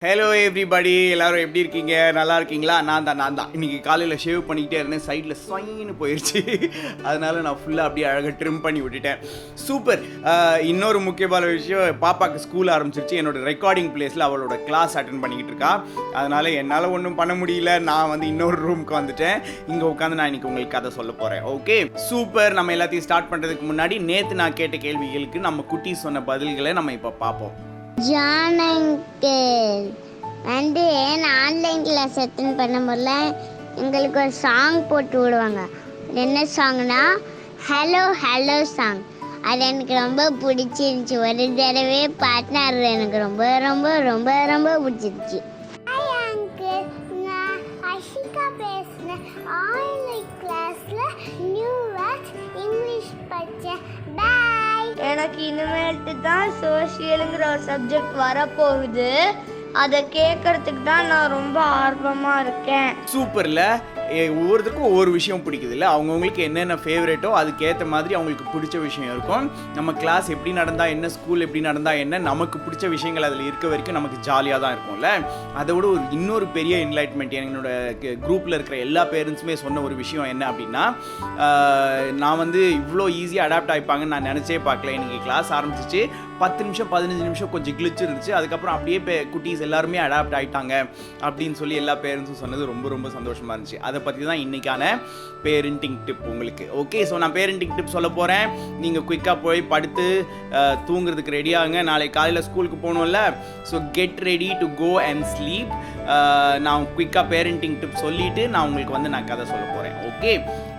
Hello everybody, எல்லாரும் எப்படி இருக்கீங்க? நல்லா இருக்கீங்களா? நான் தான் இன்றைக்கி காலையில் ஷேவ் பண்ணிக்கிட்டே இருந்தேன். சைடில் ஸ்வைன்னு போயிடுச்சு. அதனால் நான் ஃபுல்லாக அப்படியே அழகாக ட்ரிம் பண்ணி விட்டுட்டேன். சூப்பர். இன்னொரு முக்கியமான விஷயம், பாப்பாவுக்கு ஸ்கூல் ஆரம்பிச்சிருச்சு. என்னோடய ரெக்கார்டிங் பிளேஸில் அவளோட கிளாஸ் அட்டன் பண்ணிக்கிட்டு இருக்கா. அதனால் என்னால் ஒன்றும் பண்ண முடியல. நான் வந்து இன்னொரு ரூமுக்கு வந்துட்டேன். இங்கே உட்காந்து நான் இன்றைக்கி உங்களுக்கு கதை சொல்ல போகிறேன். Okay, super. நம்ம எல்லாத்தையும் ஸ்டார்ட் பண்ணுறதுக்கு முன்னாடி நேற்று நான் கேட்ட கேள்விகளுக்கு நம்ம குட்டி சொன்ன பதில்களை நம்ம இப்போ பார்ப்போம். ஜான் அங்கிள் வந்து நான் ஆன்லைன் கிளாஸ் அட்டென்ட் பண்ண முடியல, எங்களுக்கு ஒரு சாங் போட்டு விடுவாங்க. என்ன சாங்னா ஹலோ ஹலோ சாங். அது எனக்கு ரொம்ப பிடிச்சிருந்துச்சி. ஒரு தடவை பாட்னர் எனக்கு ரொம்ப ரொம்ப ரொம்ப ரொம்ப பிடிச்சிருச்சு. ஹாய் அங்கிள், நான் அஷிகா பேசுகிறேன். ஆன்லைன் கிளாஸில் நியூ வேர்ட்ஸ் இங்கிலீஷ் படித்தேன். பாய். எனக்கு இனிமேல்ட்டு தான் சோஷியலுங்கிற ஒரு சப்ஜெக்ட் வரப்போகுது. அதை கேட்கறதுக்கு தான் நான் ரொம்ப ஆர்வமாக இருக்கேன். சூப்பர்ல. ஒவ்வொருத்தருக்கும் ஒவ்வொரு விஷயம் பிடிக்குது இல்லை? அவங்கவுங்களுக்கு என்னென்ன ஃபேவரேட்டோ அதுக்கேற்ற மாதிரி அவங்களுக்கு பிடிச்ச விஷயம் இருக்கும். நம்ம கிளாஸ் எப்படி நடந்தால் என்ன, ஸ்கூல் எப்படி நடந்தால் என்ன, நமக்கு பிடிச்ச விஷயங்கள் அதில் இருக்க வரைக்கும் நமக்கு ஜாலியாக தான் இருக்கும்ல. அதை விட இன்னொரு பெரிய என்லைட்மெண்ட் என்னோட குரூப்பில் இருக்கிற எல்லா பேரண்ட்ஸுமே சொன்ன ஒரு விஷயம் என்ன அப்படின்னா, நான் வந்து இவ்வளோ ஈஸியாக அடாப்ட் ஆகிப்பாங்கன்னு நான் நினச்சே பார்க்கல. எனக்கு கிளாஸ் ஆரம்பிச்சிச்சு 10 நிமிஷம் 15 நிமிஷம் கொஞ்சம் கிளிச்சு இருந்துச்சு. அதுக்கப்புறம் அப்படியே குட்டீஸ் எல்லாருமே அடாப்ட் ஆகிட்டாங்க அப்படின்னு சொல்லி எல்லா பேரண்ட்ஸும் சொன்னது ரொம்ப ரொம்ப சந்தோஷமாக இருந்துச்சு. அதை பற்றி தான் இன்றைக்கான பேரண்டிங் டிப் உங்களுக்கு. ஓகே, ஸோ நான் பேரண்டிங் டிப் சொல்ல போகிறேன். நீங்கள் குயிக்காக போய் படுத்து தூங்குறதுக்கு ரெடியாகுங்க. நாளைக்கு காலையில் ஸ்கூலுக்கு போகணும்ல. So get ready to go and sleep. நான் குயிக்காக பேரண்டிங் டிப் சொல்லிவிட்டு நான் உங்களுக்கு வந்து நான் கதை சொல்ல போகிறேன். Okay,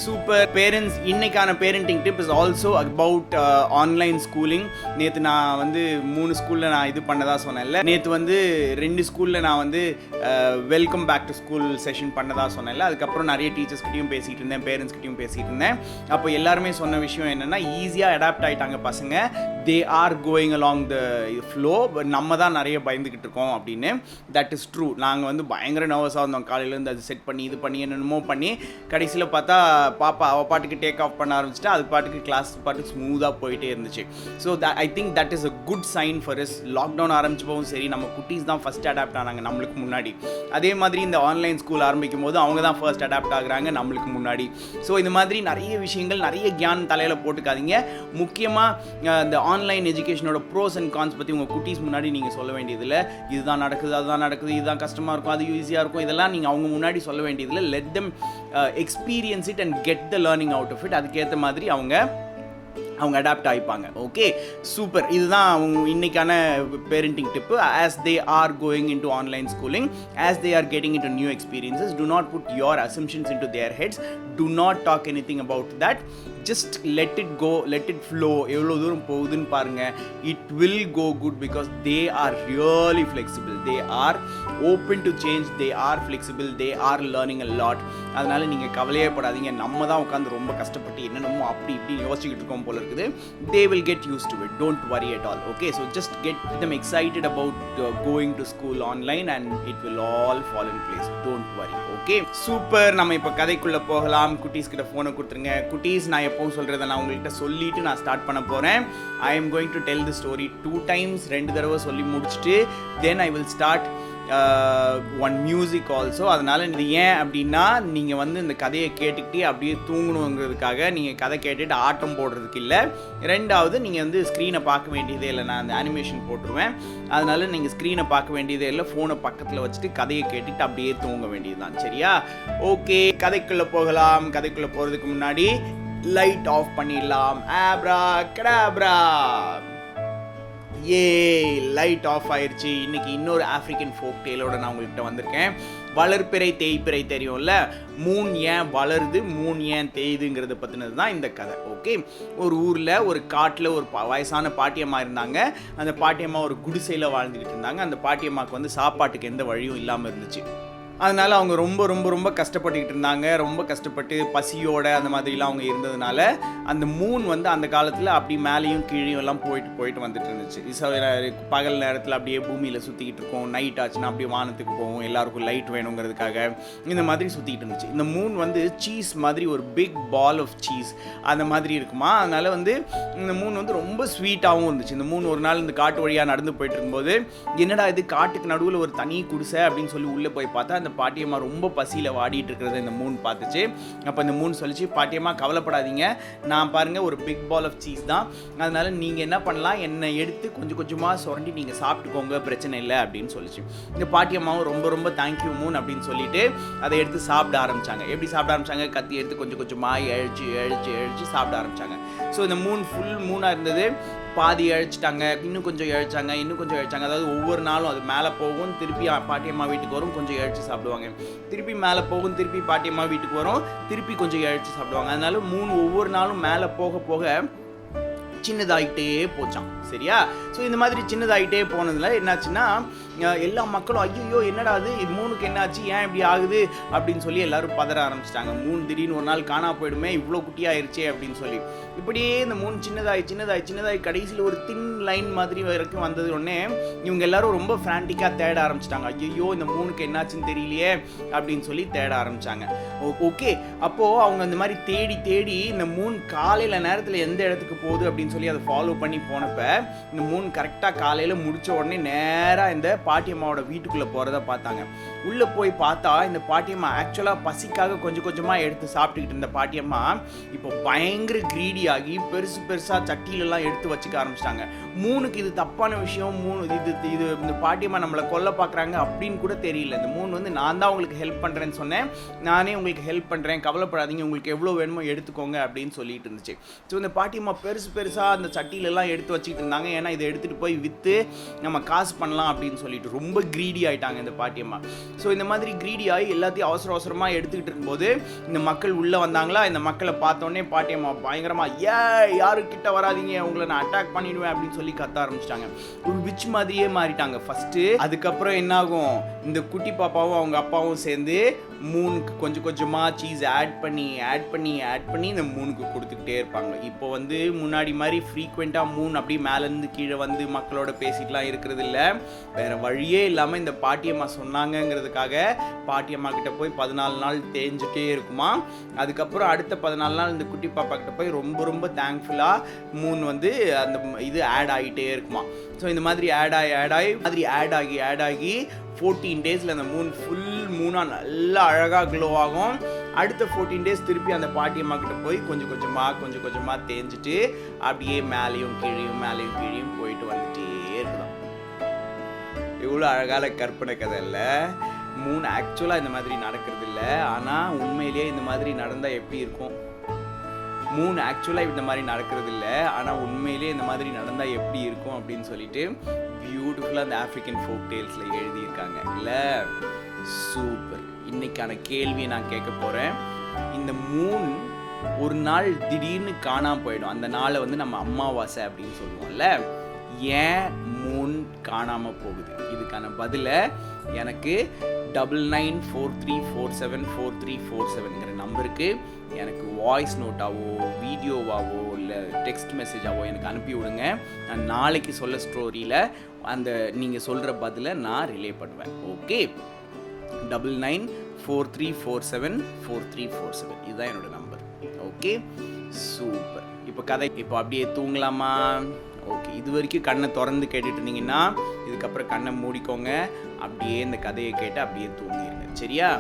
super. பேரண்ட்ஸ், இன்னைக்கான parenting tip is also about online schooling. நேற்று நான் வந்து 3 ஸ்கூலில் நான் இது பண்ணதாக சொன்னேன்ல. நேற்று வந்து 2 ஸ்கூலில் நான் வந்து welcome back to school session பண்ணதாக சொன்னேன்ல. அதுக்கப்புறம் நிறைய டீச்சர்ஸ்கிட்டையும் பேசிகிட்டு இருந்தேன், பேரண்ட்ஸ்கிட்டையும் பேசிகிட்டு இருந்தேன். அப்போ எல்லாருமே சொன்ன விஷயம் என்னென்னா, ஈஸியாக அடாப்ட் ஆகிட்டாங்க பசங்க. தே are going along the flow. நம்ம தான் நிறைய பயந்துக்கிட்டு இருக்கோம் அப்படின்னு. That is true. நாங்கள் வந்து பயங்கர நர்வஸாக இருந்தோம். காலையிலேருந்து அது செட் பண்ணி இது பண்ணி என்னென்னமோ பண்ணி கடைசியில் பார்த்தா பாப்பா அவள் பாட்டுக்கு டேக் ஆஃப் பண்ண ஆரம்பிச்சுட்டு அது பாட்டுக்கு கிளாஸ் பாட்டுக்கு ஸ்மூத்தாக போயிட்டே இருந்துச்சு. So I think that is a good sign for us. Lockdown ஆரம்பிச்சப்பவும் சரி, நம்ம குட்டீஸ் தான் ஃபஸ்ட் அடாப்ட் ஆனாங்க நம்மளுக்கு முன்னாடி. அதே மாதிரி இந்த ஆன்லைன் ஸ்கூல் ஆரம்பிக்கும் போது அவங்க தான் ஃபர்ஸ்ட் அடாப்ட் ஆகுறாங்க நம்மளுக்கு முன்னாடி. ஸோ இந்த மாதிரி நிறைய விஷயங்கள், நிறைய கியான் தலையில் போட்டுக்காதீங்க. முக்கியமாக இந்த ஆன்லைன் எஜுகேஷனோட ப்ரோஸ் அண்ட் கான்ஸ் பற்றி உங்கள் குட்டீஸ் முன்னாடி நீங்கள் சொல்ல வேண்டியதில்லை. இதுதான் நடக்குது, அதுதான் நடக்குது, இதுதான் கஷ்டமாக இருக்கும், அது ஈஸியாக இருக்கும், இதெல்லாம் நீங்கள் அவங்க முன்னாடி சொல்ல வேண்டியதில்லை. Let them experience it and get the learning out of it. அதுக்கேற்ற மாதிரி அவங்க அடாப்ட் ஆகிப்பாங்க. Okay, super. இதுதான் இன்னைக்கான parenting tip. As they are going into online schooling, as they are getting into new experiences, to not put your assumptions into their heads. To not talk anything about that. Just let it go, let it flow. எவ்வளோ தூரம் போகுதுன்னு பாருங்கள். It will go good because they are really flexible. They are open to change. They are flexible. They are learning a lot. அதனால் நீங்கள் கவலையே படாதீங்க. நம்ம தான் உட்காந்து ரொம்ப கஷ்டப்பட்டு என்னென்னமோ அப்படி இப்படி யோசிச்சுக்கிட்டு இருக்கோம் போல இருக்குது. They will get used to it. Don't worry at all. Okay, so just get them excited about going to school online and it will all fall in place. Don't worry. Okay, super. நம்ம இப்போ கதைக்குள்ளே போகலாம். குட்டீஸ் கிட்ட ஃபோனை கொடுத்துருங்க. குட்டீஸ், நான் எப்பவும் சொல்கிறத நான் உங்கள்கிட்ட சொல்லிவிட்டு நான் ஸ்டார்ட் பண்ண போகிறேன். I am going to tell the story 2 times. 2 தடவை சொல்லி முடிச்சுட்டு then I will start one music also. அதனால் இது ஏன் அப்படின்னா, நீங்கள் வந்து இந்த கதையை கேட்டுக்கிட்டே அப்படியே தூங்கணுங்கிறதுக்காக நீங்கள் கதை கேட்டுட்டு ஆட்டம் போடுறதுக்கு இல்லை. 2வது, நீங்கள் வந்து ஸ்க்ரீனை பார்க்க வேண்டியதே இல்லை. நான் அந்த அனிமேஷன் போட்டுருவேன். அதனால் நீங்கள் ஸ்க்ரீனை பார்க்க வேண்டியதே இல்லை. ஃபோனை பக்கத்தில் வச்சுட்டு கதையை கேட்டுட்டு அப்படியே தூங்க வேண்டியது தான். சரியா? ஓகே, கதைக்குள்ளே போகலாம். கதைக்குள்ளே போகிறதுக்கு முன்னாடி லைட் ஆஃப் பண்ணிடலாம். ஆப்ரா கடாப்ரா. லைட் ஆஃப் ஆயிடுச்சு. இன்னைக்கு இன்னொரு ஆஃப்ரிக்கன் ஃபோக் டேலோட நான் உங்கள்கிட்ட வந்திருக்கேன். வளர்ப்பிறை தேய்ப்பிறை தெரியும்ல. மூன் ஏன் வளருது, மூன் ஏன் தேயுதுங்கிறத பற்றினது தான் இந்த கதை. ஓகே, ஒரு ஊரில் ஒரு காட்டில் ஒரு வயசான பாட்டியம்மா இருந்தாங்க. அந்த பாட்டியம்மா ஒரு குடிசையில் வாழ்ந்துக்கிட்டு இருந்தாங்க. அந்த பாட்டியம்மாவுக்கு வந்து சாப்பாட்டுக்கு எந்த வழியும் இல்லாமல் இருந்துச்சு. அதனால் அவங்க ரொம்ப ரொம்ப ரொம்ப கஷ்டப்பட்டுக்கிட்டு இருந்தாங்க. ரொம்ப கஷ்டப்பட்டு பசியோட அந்த மாதிரிலாம் அவங்க இருந்ததுனால அந்த மூன் வந்து அந்த காலத்தில் அப்படி மேலேயும் கீழேயும் எல்லாம் போயிட்டு வந்துட்டு இருந்துச்சு. பகல் நேரத்தில் அப்படியே பூமியில் சுற்றிக்கிட்டு இருக்கும், நைட் ஆச்சுன்னா அப்படியே வானத்துக்கு போகும், எல்லாருக்கும் லைட் வேணுங்கிறதுக்காக இந்த மாதிரி சுற்றிக்கிட்டு இருந்துச்சு. இந்த மூன் வந்து சீஸ் மாதிரி ஒரு பிக் பால் ஆஃப் சீஸ் அந்த மாதிரி இருக்குமா. அதனால் வந்து இந்த மூன் வந்து ரொம்ப ஸ்வீட்டாகவும் இருந்துச்சு. இந்த மூன் ஒரு நாள் இந்த காட்டு வழியாக நடந்து போயிட்டு இருக்கும்போது, என்னடா இது காட்டுக்கு நடுவில் ஒரு தனி குடிசை அப்படின்னு சொல்லி உள்ளே போய் பார்த்தா அந்த பாட்டியம்மா ரொம்ப பசியில் வாடிட்டு இருக்கிறத இந்த மூன் பார்த்துச்சு. அப்போ இந்த மூன் சொல்லிச்சு, பாட்டியம்மா கவலைப்படாதீங்க, நான் பாருங்கள் ஒரு பிக் பால் ஆஃப் சீஸ் தான், அதனால் நீங்கள் என்ன பண்ணலாம், என்னை எடுத்து கொஞ்சம் கொஞ்சமாக சுரண்டி நீங்கள் சாப்பிட்டுக்கோங்க, பிரச்சனை இல்லை அப்படின்னு சொல்லிச்சு. இந்த பாட்டியம்மாவும் ரொம்ப ரொம்ப தேங்க்யூ மூன் அப்படின்னு சொல்லிட்டு அதை எடுத்து சாப்பிட ஆரம்பித்தாங்க. எப்படி சாப்பிட ஆரம்பித்தாங்க, கத்தி எடுத்து கொஞ்சம் கொஞ்சமாக எழுச்சி சாப்பிட ஆரம்பித்தாங்க. ஸோ இந்த மூன் ஃபுல் மூனாக இருந்தது. பாதி இழைச்சிட்டாங்க, இன்னும் கொஞ்சம் இழைச்சாங்க. அதாவது ஒவ்வொரு நாளும் அது மேலே போகும், திருப்பி பாட்டியம்மா வீட்டுக்கு வரும், கொஞ்சம் இழைச்சி சாப்பிடுவாங்க. திருப்பி மேலே போகும், திருப்பி பாட்டியம்மா வீட்டுக்கு வரும், திருப்பி கொஞ்சம் இழைச்சி சாப்பிடுவாங்க. அதனால ஒவ்வொரு நாளும் மேலே போக போக சின்னதாகிட்டே போச்சான். சரியா? ஸோ இந்த மாதிரி சின்னதாகிட்டே போனதுல என்னாச்சுன்னா, எல்லா மக்களும் ஐயோ என்னடா அது மூணுக்கு என்னாச்சு, ஏன் இப்படி ஆகுது அப்படின்னு சொல்லி எல்லாரும் பதற ஆரம்பிச்சிட்டாங்க. மூணு திடீர்னு ஒரு நாள் காணா போயிடுமே, இவ்வளோ குட்டியாயிருச்சே அப்படின்னு சொல்லி. இப்படியே இந்த மூணு சின்னதாகி கடைசியில் ஒரு தின் லைன் மாதிரி வரைக்கும் வந்தது உடனே இவங்க எல்லாரும் ரொம்ப ஃப்ரான்டிக்காக தேட ஆரம்பிச்சிட்டாங்க. ஐயோ இந்த மூணுக்கு என்னாச்சுன்னு தெரியலையே அப்படின்னு சொல்லி தேட ஆரம்பிச்சாங்க. ஓகே, அப்போது அவங்க அந்த மாதிரி தேடி இந்த மூணு காலையில் நேரத்தில் எந்த இடத்துக்கு போகுது அப்படின்னு சொல்லி அதை ஃபாலோ பண்ணி போனப்ப இந்த மூணு கரெக்டாக காலையில் முடித்த உடனே நேராக இந்த பாட்டியம்மாவோட வீட்டுக்குள்ளே போகிறத பார்த்தாங்க. உள்ளே போய் பார்த்தா இந்த பாட்டியம்மா ஆக்சுவலாக பசிக்காக கொஞ்சம் கொஞ்சமாக எடுத்து சாப்பிட்டுக்கிட்டு இருந்த பாட்டியம்மா இப்போ பயங்கர கிரீடியாகி பெருசாக சட்டியிலலாம் எடுத்து வச்சுக்க ஆரம்பிச்சிட்டாங்க. மூணுக்கு இது தப்பான விஷயம், இது இந்த பாட்டியம்மா நம்மளை கொல்ல பார்க்குறாங்க அப்படின்னு கூட தெரியல. இந்த மூணு வந்து நான் தான் உங்களுக்கு ஹெல்ப் பண்ணுறேன்னு சொன்னேன், நானே உங்களுக்கு ஹெல்ப் பண்ணுறேன், கவலைப்படாதீங்க, உங்களுக்கு எவ்வளோ வேணுமோ எடுத்துக்கோங்க அப்படின்னு சொல்லிட்டு இருந்துச்சு. ஸோ இந்த பாட்டியம்மா பெருசாக அந்த சட்டியிலலாம் எடுத்து வச்சுக்கிட்டு இருந்தாங்க. ஏன்னா இதை எடுத்துகிட்டு போய் விற்று நம்ம காசு பண்ணலாம் அப்படின்னு சொல்லிட்டு ரொம்ப கிரீடி ஆகிட்டாங்க இந்த பாட்டியம்மா. ஸோ இந்த மாதிரி கிரீடி ஆகி எல்லாத்தையும் அவசரமாக எடுத்துக்கிட்டு இருக்கும்போது இந்த மக்கள் உள்ளே வந்தாங்களா. இந்த மக்களை பார்த்தோன்னே பாட்டியம்மா பயங்கரமாக யாருக்கிட்ட வராதிங்க, உங்களை நான் அட்டாக் பண்ணிடுவேன் அப்படின்னு சொல்லி கத்த ஆரம்பிச்சிட்டாங்க. ஒரு விச் மாதிரியே மாறிட்டாங்க ஃபஸ்ட்டு. அதுக்கப்புறம் என்ன ஆகும், இந்த குட்டி பாப்பாவும் அவங்க அப்பாவும் சேர்ந்து மூணுக்கு கொஞ்சம் கொஞ்சமாக சீஸ் ஆட் பண்ணி இந்த மூணுக்கு கொடுத்துக்கிட்டே இருப்பாங்க. இப்போ வந்து முன்னாடி மாதிரி ஃப்ரீக்வெண்ட்டாக மூணு அப்படியே மேலேருந்து கீழே வந்து மக்களோட பேசிட்டுலாம் இருக்கிறது இல்லை. வேறு வழியே இல்லாமல் இந்த பாட்டியம்மா சொன்னாங்கங்கிறதுக்காக பாட்டியம்மா கிட்ட போய் 14 நாள் தேஞ்சிட்டே இருக்குமா. அதுக்கப்புறம் அடுத்த 14 நாள் இந்த குட்டி பாப்பா கிட்ட போய் ரொம்ப ரொம்ப தேங்க்ஃபுல்லாக மூணு வந்து அந்த இது ஆட் ஆகிட்டே இருக்குமா. ஸோ இந்த மாதிரி ஆட் ஆகி 14 டேஸில் அந்த மூன் ஃபுல் மூனாக நல்லா அழகாக க்ளோ ஆகும். அடுத்த 14 டேஸ் திருப்பி அந்த பாட்டியம்மா கிட்ட போய் கொஞ்சம் கொஞ்சமாக தேஞ்சிட்டு அப்படியே மேலேயும் கீழையும் போயிட்டு வந்துட்டே இருக்கலாம். எவ்வளோ அழகான கற்பனை கதை இல்லை. மூணு ஆக்சுவலாக இந்த மாதிரி நடக்கிறது இல்லை, ஆனால் உண்மையிலேயே இந்த மாதிரி நடந்தால் எப்படி இருக்கும். மூணு ஆக்சுவலாக இந்த மாதிரி நடக்கிறது இல்லை, ஆனால் உண்மையிலே இந்த மாதிரி நடந்தால் எப்படி இருக்கும் அப்படின்னு சொல்லிட்டு பியூட்டிஃபுல்லாக அந்த ஆஃப்ரிக்கன் ஃபோக் டேல்ஸில் எழுதியிருக்காங்க இல்லை. சூப்பர். இன்னைக்கான கேள்வியை நான் கேட்க போகிறேன். இந்த மூன் ஒரு நாள் திடீர்னு காணாமல் போயிடும், அந்த நாளை வந்து நம்ம அமாவாசை அப்படின்னு சொல்லுவோம்ல. ஏன் மூன் காணாமல் போகுது? இதுக்கான பதிலை எனக்கு 9943474347ங்கிற நம்பருக்கு எனக்கு வாய்ஸ் நோட்டாவோ வீடியோவாவோ இல்லை டெக்ஸ்ட் மெசேஜாவோ எனக்கு அனுப்பி விடுங்க. நான் நாளைக்கு சொல்ல ஸ்டோரியில் அந்த நீங்கள் சொல்கிற பதிலை நான் ரிலே பண்ணுவேன். ஓகே, 9943474347 இதுதான் என்னோட நம்பர். Okay, super. இப்போ அப்படியே தூங்கலாமா? ஓகே, இது வரைக்கும் கண்ணை திறந்து கேட்டுட்டு இருந்தீங்கன்னா இதுக்கப்புறம் கண்ணை மூடிக்கோங்க, அப்படியே இந்த கதையை கேட்டு அப்படியே தூங்கிடுங்க. சரியா?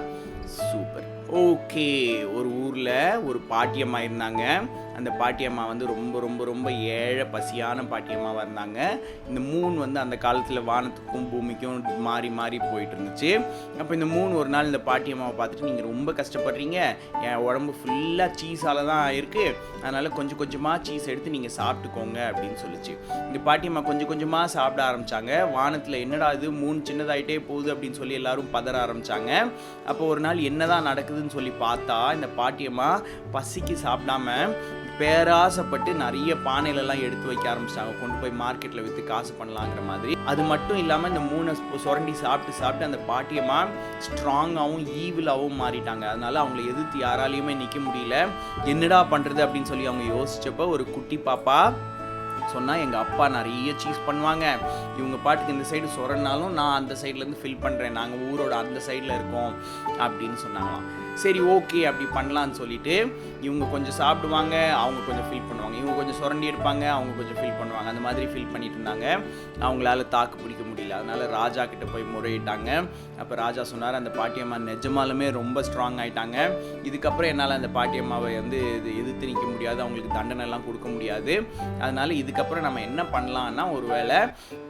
சூப்பர். ஓகே, ஒரு ஊரில் ஒரு பாட்டியம்மா இருந்தாங்க. அந்த பாட்டியம்மா வந்து ரொம்ப ரொம்ப ரொம்ப ஏழை பசியான பாட்டியம்மாவாக இருந்தாங்க. இந்த மூன் வந்து அந்த காலத்தில் வானத்துக்கும் பூமிக்கும் மாறி போயிட்டு இருந்துச்சு. அப்போ இந்த மூன் ஒரு நாள் இந்த பாட்டியம்மாவை பார்த்துட்டு, நீங்கள் ரொம்ப கஷ்டப்படுறீங்க, என் உடம்பு ஃபுல்லாக சீஸால் தான் இருக்குது, அதனால் கொஞ்சம் கொஞ்சமாக சீஸ் எடுத்து நீங்கள் சாப்பிட்டுக்கோங்க அப்படின்னு சொல்லிச்சு. இந்த பாட்டியம்மா கொஞ்சம் கொஞ்சமாக சாப்பிட ஆரம்பித்தாங்க. வானத்தில் என்னடா இது மூன் சின்னதாகிட்டே போகுது அப்படின்னு சொல்லி எல்லாரும் பதற ஆரம்பித்தாங்க. அப்போ ஒரு நாள் என்னதான் நடக்குதுன்னு சொல்லி பார்த்தா, இந்த பாட்டியம்மா பசிக்கு சாப்பிடாம பேராசைப்பட்டு நிறைய பானையிலலாம் எடுத்து வைக்க ஆரம்பிச்சிட்டாங்க, கொண்டு போய் மார்க்கெட்டில் விற்று காசு பண்ணலாங்கிற மாதிரி. அது மட்டும் இல்லாமல் இந்த 3 சுரண்டி சாப்பிட்டு அந்த பாட்டியம்மா ஸ்ட்ராங்காகவும் ஈவிலாகவும் மாறிட்டாங்க. அதனால அவங்கள எதிர்த்து யாராலையுமே நிற்க முடியல. என்னடா பண்ணுறது அப்படின்னு சொல்லி அவங்க யோசிச்சப்போ ஒரு குட்டி பாப்பா சொன்னால், எங்கள் அப்பா நிறைய சீஸ் பண்ணுவாங்க, இவங்க பாட்டுக்கு இந்த சைடு சொரனாலும் நான் அந்த சைட்லேருந்து ஃபில் பண்ணுறேன், நாங்கள் ஊரோட அந்த சைடில் இருக்கோம் அப்படின்னு சொன்னாங்களாம். சரி ஓகே அப்படி பண்ணலான்னு சொல்லிட்டு இவங்க கொஞ்சம் சாப்பிடுவாங்க, அவங்க கொஞ்சம் ஃபில் பண்ணுவாங்க, இவங்க கொஞ்சம் சுரண்டி எடுப்பாங்க, அவங்க கொஞ்சம் ஃபில் பண்ணுவாங்க. அந்த மாதிரி ஃபில் பண்ணிட்டு இருந்தாங்க. அவங்களால தாக்கு பிடிக்க முடியல. அதனால ராஜா கிட்ட போய் முறையிட்டாங்க. அப்போ ராஜா சொன்னார், அந்த பாட்டியம்மா நிஜமாலுமே ரொம்ப ஸ்ட்ராங் ஆகிட்டாங்க, இதுக்கப்புறம் என்னால் அந்த பாட்டியம்மாவை வந்து எதிர்த்து நிற்க முடியாது, அவங்களுக்கு தண்டனைலாம் கொடுக்க முடியாது. அதனால இதுக்கப்புறம் நம்ம என்ன பண்ணலான்னா, ஒருவேளை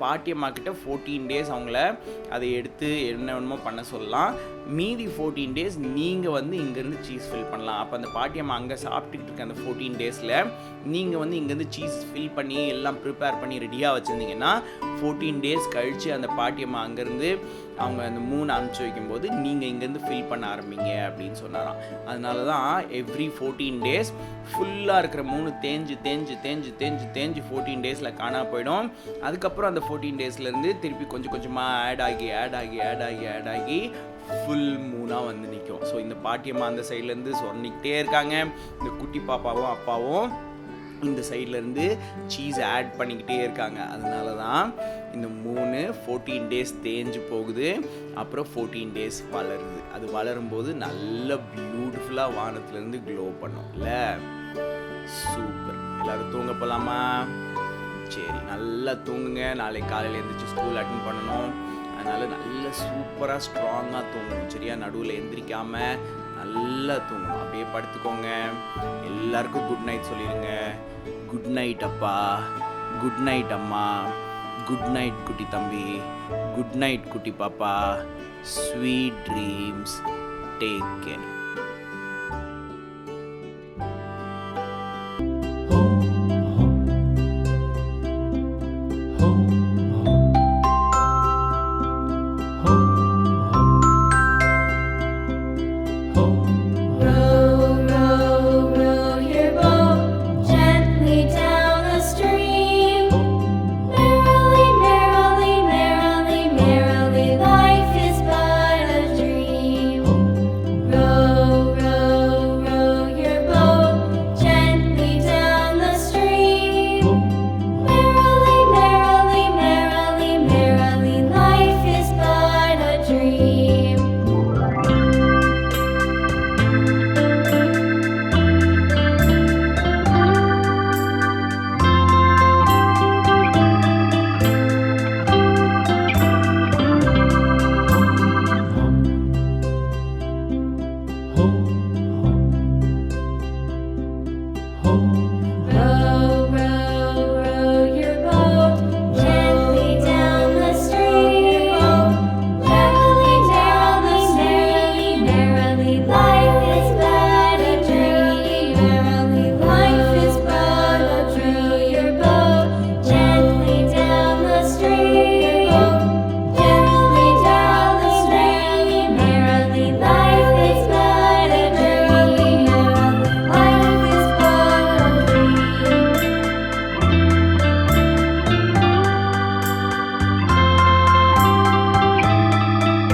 பாட்டியம்மா கிட்ட 14 days அவங்கள அதை எடுத்து என்னென்னமோ பண்ண சொல்லலாம், மீதி 14 days நீங்கள் வந்து இங்கேருந்து சீஸ் ஃபில் பண்ணலாம். அப்போ அந்த பாட்டியம்மா அங்கே சாப்பிட்டுக்கிட்டு இருக்க அந்த 14 daysல நீங்கள் வந்து இங்கேருந்து சீஸ் ஃபில் பண்ணி எல்லாம் ப்ரிப்பேர் பண்ணி ரெடியாக வச்சுருந்தீங்கன்னா 14 days கழித்து அந்த பாட்டியம்மா அங்கேருந்து அவங்க அந்த 3 அனுப்பிச்சி வைக்கும்போது நீங்கள் இங்கேருந்து ஃபில் பண்ண ஆரம்பிங்க அப்படின்னு சொன்னாராம். அதனால தான் எவ்ரி 14 days ஃபுல்லாக இருக்கிற 3 தேஞ்சு 14 daysல காணா போயிடும். அதுக்கப்புறம் அந்த 14 daysலேருந்து திருப்பி கொஞ்சம் கொஞ்சமாக ஆட் ஆகி ஃபுல் மூணாக வந்து நிற்கும். ஸோ இந்த பாட்டியம்மா அந்த சைட்லேருந்து சொன்னிக்கிட்டே இருக்காங்க, இந்த குட்டி பாப்பாவும் அப்பாவும் இந்த சைட்லேருந்து சீஸ் ஆட் பண்ணிக்கிட்டே இருக்காங்க. அதனால தான் இந்த 14 days தேஞ்சு போகுது, அப்புறம் 14 days வளருது. அது வளரும்போது நல்ல பியூட்டிஃபுல்லாக வானத்துலேருந்து க்ளோ பண்ணும் இல்லை? சூப்பர். எல்லோரும் தூங்க போகலாமா? சரி, நல்லா தூங்குங்க. நாளைக்கு காலையில் எழுந்திரிச்சு ஸ்கூல் அட்டென்ட் பண்ணணும். அதனால் நல்ல சூப்பராக ஸ்ட்ராங்காக தூங்கணும் சரியா? நடுவில் எந்திரிக்காமல் நல்லா தூங்கணும். அப்படியே படுத்துக்கோங்க. எல்லாருக்கும் குட் நைட் சொல்லிடுங்க. குட் நைட் அப்பா, குட் நைட் அம்மா, குட் நைட் குட்டி தம்பி, குட் நைட் குட்டி பாப்பா. Sweet dreams. Take care.